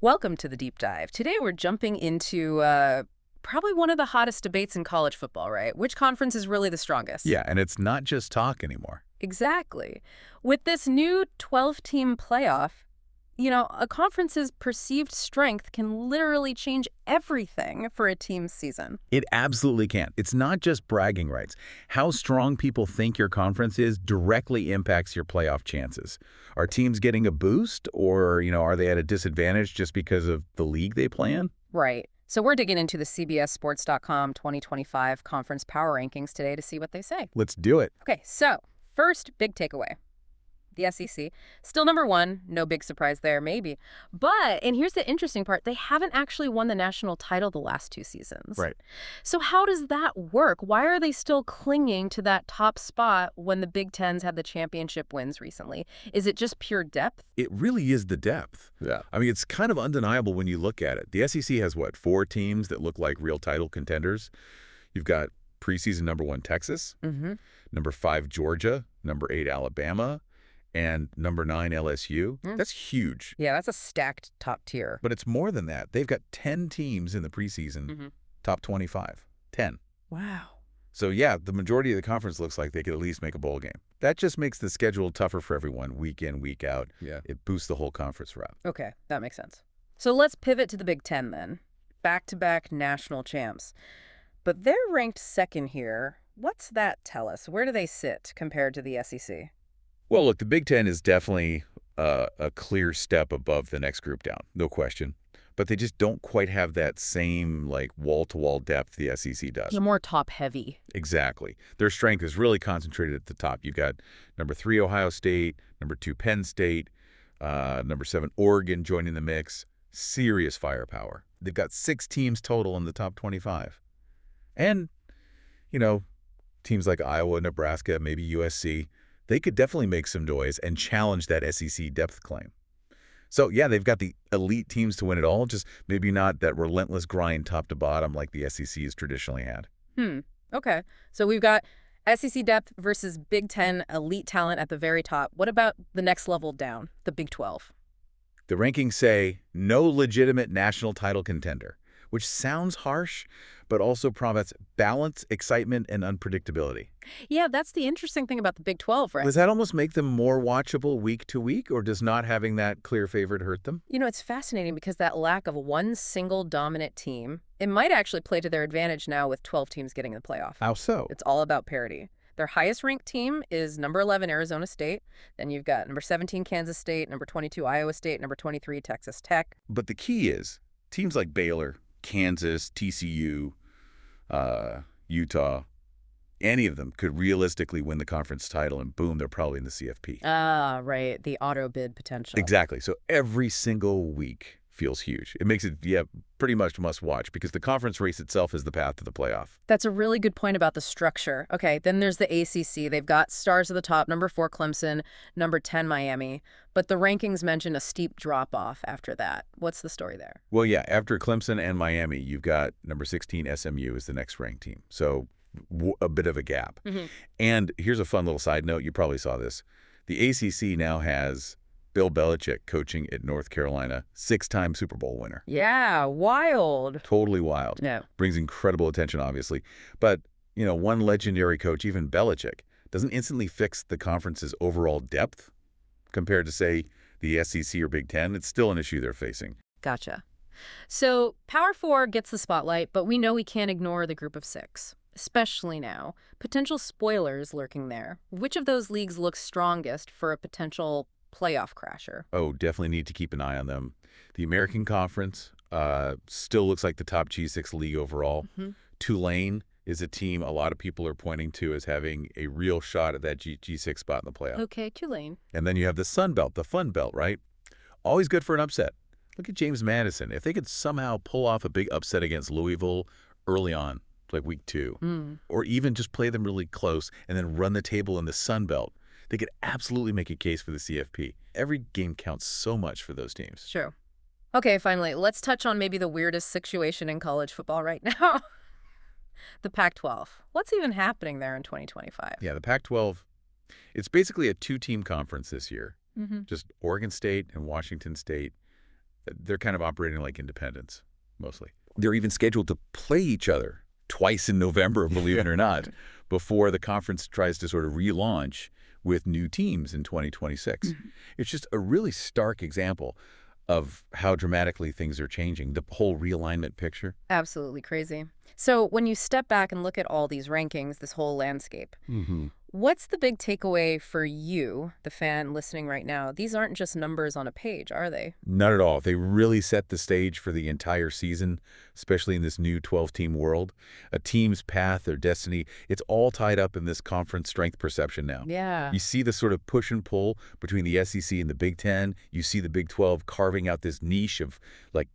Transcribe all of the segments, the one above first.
Welcome to the deep dive. Today we're jumping into probably one of the hottest debates in college football, right? Which conference is really the strongest? Yeah, and it's not just talk anymore. Exactly. With this new 12-team playoff, a conference's perceived strength can literally change everything for a team's season. It absolutely can. It's not just bragging rights. How strong people think your conference is directly impacts your playoff chances. Are teams getting a boost or, are they at a disadvantage just because of the league they play in? Right. So we're digging into the CBSSports.com 2025 conference power rankings today to see what they say. Let's do it. Okay, so first big takeaway. The SEC, still number one, no big surprise there, maybe. And here's the interesting part, they haven't actually won the national title the last two seasons. Right. So how does that work? Why are they still clinging to that top spot when the Big Ten's had the championship wins recently? Is it just pure depth? It really is the depth. Yeah. I mean, it's kind of undeniable when you look at it. The SEC has, what, 4 teams that look like real title contenders? You've got preseason number 1 Texas, number 5 Georgia, number 8 Alabama, and number 9 LSU. That's huge. Yeah, that's a stacked top tier. But it's more than that. They've got 10 teams in the preseason, top 25. 10. Wow. So, yeah, the majority of the conference looks like they could at least make a bowl game. That just makes the schedule tougher for everyone, week in, week out. Yeah. It boosts the whole conference route. Okay, that makes sense. So let's pivot to the Big Ten then. Back-to-back national champs. But they're ranked second here. What's that tell us? Where do they sit compared to the SEC? Well, look, the Big Ten is definitely a clear step above the next group down, no question. But they just don't quite have that same, like, wall-to-wall depth the SEC does. They're more top-heavy. Exactly. Their strength is really concentrated at the top. You've got number 3 Ohio State, number 2 Penn State, number 7 Oregon joining the mix. Serious firepower. They've got 6 teams total in the top 25. And, teams like Iowa, Nebraska, maybe USC, they could definitely make some noise and challenge that SEC depth claim. So, yeah, they've got the elite teams to win it all, just maybe not that relentless grind top to bottom like the SEC has traditionally had. Okay. So we've got SEC depth versus Big Ten elite talent at the very top. What about the next level down, the Big 12? The rankings say no legitimate national title contender, which sounds harsh, but also promotes balance, excitement, and unpredictability. Yeah, that's the interesting thing about the Big 12, right? Does that almost make them more watchable week to week, or does not having that clear favorite hurt them? It's fascinating because that lack of one single dominant team, it might actually play to their advantage now with 12 teams getting in the playoff. How so? It's all about parity. Their highest ranked team is number 11 Arizona State. Then you've got number 17 Kansas State, number 22 Iowa State, number 23 Texas Tech. But the key is teams like Baylor, Kansas, TCU, Utah, any of them could realistically win the conference title, and boom, they're probably in the CFP. Ah, right. The auto bid potential. Exactly. So every single week feels huge. It makes it, pretty much must watch because the conference race itself is the path to the playoff. That's a really good point about the structure. Okay, then there's the ACC. They've got stars at the top, number 4 Clemson, number 10 Miami. But the rankings mention a steep drop-off after that. What's the story there? Well, yeah, after Clemson and Miami, you've got number 16 SMU is the next ranked team. So a bit of a gap. And here's a fun little side note. You probably saw this. The ACC now has Bill Belichick coaching at North Carolina, 6-time Super Bowl winner. Yeah, wild. Totally wild. Yeah. Brings incredible attention, obviously. But, one legendary coach, even Belichick, doesn't instantly fix the conference's overall depth compared to, say, the SEC or Big Ten. It's still an issue they're facing. Gotcha. So Power 4 gets the spotlight, but we know we can't ignore the group of 6, especially now. Potential spoilers lurking there. Which of those leagues looks strongest for a potential playoff crasher? Oh, definitely need to keep an eye on them. The American Conference still looks like the top G6 league overall. Tulane is a team a lot of people are pointing to as having a real shot at that G6 spot in the playoff. Okay, Tulane. And then you have the Sun Belt, the Fun Belt, right? Always good for an upset. Look at James Madison. If they could somehow pull off a big upset against Louisville early on, like week 2, or even just play them really close and then run the table in the Sun Belt, they could absolutely make a case for the CFP. Every game counts so much for those teams. True. Okay, finally, let's touch on maybe the weirdest situation in college football right now. The Pac-12. What's even happening there in 2025? Yeah, the Pac-12, it's basically a 2-team conference this year. Just Oregon State and Washington State. They're kind of operating like independents, mostly. They're even scheduled to play each other twice in November, believe it or not, before the conference tries to sort of relaunch with new teams in 2026. Mhm. It's just a really stark example of how dramatically things are changing, the whole realignment picture. Absolutely crazy. So when you step back and look at all these rankings, this whole landscape, Hmm. what's the big takeaway for you, the fan listening right now? These aren't just numbers on a page, are they? Not at all. They really set the stage for the entire season, especially in this new 12-team world. A team's path, their destiny, it's all tied up in this conference strength perception now. Yeah. You see the sort of push and pull between the SEC and the Big Ten. You see the Big 12 carving out this niche of like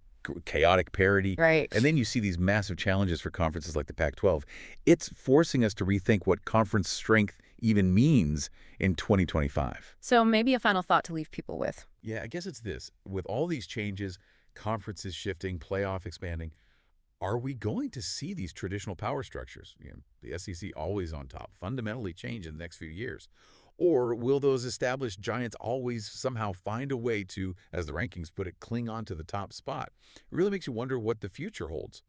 chaotic parity. And Right. then you see these massive challenges for conferences like the Pac-12. It's forcing us to rethink what conference strength even means in 2025. So maybe a final thought to leave people with. Yeah, I guess it's this. With all these changes, conferences shifting, playoff expanding, are we going to see these traditional power structures, the SEC always on top, fundamentally change in the next few years? Or will those established giants always somehow find a way to, as the rankings put it, cling on to the top spot? It really makes you wonder what the future holds.